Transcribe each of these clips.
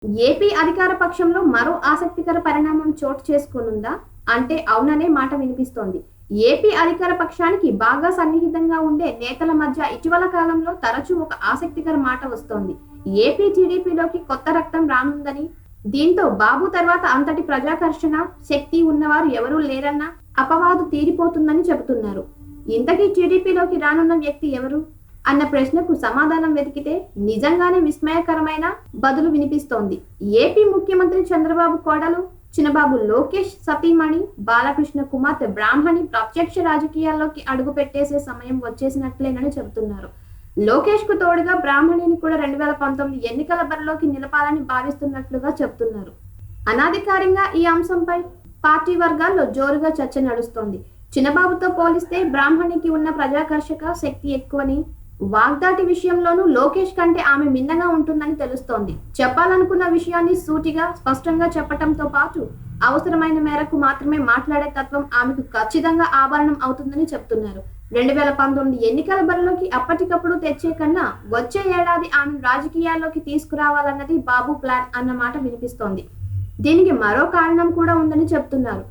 AP అధికార పక్షంలో మరో ఆసక్తికర పరిణామం చోటు చేసుకోనుందా? అంటే అవుననే మాట వినిపిస్తోంది. ఏపీ అధికార పక్షానికి బాగా సన్నిహితంగా ఉండే నేతల మధ్య ఇటీవల కాలంలో తరచూ ఒక ఆసక్తికర మాట వస్తోంది. ఏపీ టీడీపీలోకి కొత్త రక్తం రానుందని, దీంతో బాబు తర్వాత అంతటి ప్రజాకర్షణ శక్తి ఉన్నవారు ఎవరూ లేరన్న అపవాదు తీరిపోతుందని చెబుతున్నారు. ఇంతకీ టీడీపీలోకి రానున్న వ్యక్తి ఎవరు అన్న ప్రశ్నకు సమాధానం వెతికితే నిజంగానే విస్మయకరమైన బదులు వినిపిస్తోంది. ఏపీ ముఖ్యమంత్రి చంద్రబాబు కోడలు చినబాబు లోకేష్ సతీమణి బాలకృష్ణ కుమార్తె బ్రాహ్మణి ప్రత్యక్ష రాజకీయాల్లోకి అడుగు పెట్టేసే సమయం వచ్చేసినట్లేనని చెబుతున్నారు. లోకేష్ కు తోడుగా బ్రాహ్మణిని కూడా 2019 ఎన్నికల బరిలోకి నిలపాలని భావిస్తున్నట్లుగా చెబుతున్నారు. అనాధికారికంగా ఈ అంశంపై పార్టీ వర్గాల్లో జోరుగా చర్చ నడుస్తోంది. చినబాబుతో పోలిస్తే బ్రాహ్మణికి ఉన్న ప్రజాకర్షక శక్తి ఎక్కువని, వాగ్దాటి విషయంలోనూ లోకేష్ కంటే ఆమె మిన్నగా ఉంటుందని తెలుస్తోంది. చెప్పాలనుకున్న విషయాన్ని సూటిగా స్పష్టంగా చెప్పటంతో పాటు అవసరమైన మేరకు మాత్రమే మాట్లాడే తత్వం ఆమెకు ఖచ్చితంగా ఆభరణం అవుతుందని చెప్తున్నారు. 2019 ఎన్నికల బరిలోకి అప్పటికప్పుడు తెచ్చే కన్నా వచ్చే ఏడాది ఆమెను రాజకీయాల్లోకి తీసుకురావాలన్నది బాబు ప్లాన్ అన్న మాట వినిపిస్తోంది. దీనికి మరో కారణం కూడా ఉందని చెప్తున్నారు.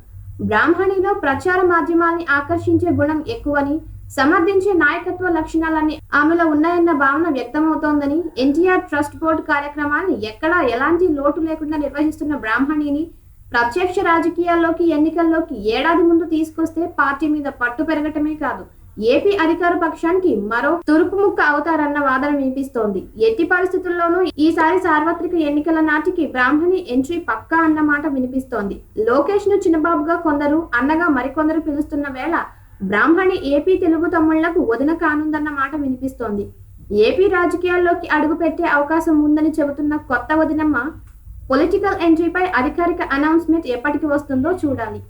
బ్రాహ్మణిలో ప్రచార మాధ్యమాల్ని ఆకర్షించే గుణం ఎక్కువని, సమర్థించే నాయకత్వ లక్షణాలన్నీ ఆమెలో ఉన్నాయన్న భావన వ్యక్తమవుతోందని, ఎన్టీఆర్ ట్రస్ట్ బోర్డు కార్యక్రమాన్ని ఎక్కడా ఎలాంటి లోటు లేకుండా నిర్వహిస్తున్న బ్రాహ్మణిని ప్రత్యక్ష రాజకీయాల్లోకి ఎన్నికల్లోకి ఏడాది ముందు తీసుకొస్తే పార్టీ మీద పట్టు పెరగటమే కాదు, ఏపీ అధికార పక్షానికి మరో తురుపు ముక్క అవుతారన్న వాదన వినిపిస్తోంది. ఎట్టి పరిస్థితుల్లోనూ ఈసారి సార్వత్రిక ఎన్నికల నాటికి బ్రాహ్మణి ఎంట్రీ పక్కా అన్న మాట వినిపిస్తోంది. లోకేష్ ను చిన్నబాబుగా కొందరు, అన్నగా మరికొందరు పిలుస్తున్న వేళ బ్రాహ్మణి ఏపీ తెలుగు తమ్ముళ్లకు వదిన కానుందన్న మాట వినిపిస్తోంది. ఏపీ రాజకీయాల్లోకి అడుగు పెట్టే అవకాశం ఉందని చెబుతున్న కొత్త వదినమ్మ పొలిటికల్ ఎంట్రీపై అధికారిక అనౌన్స్మెంట్ ఎప్పటికి వస్తుందో చూడాలి.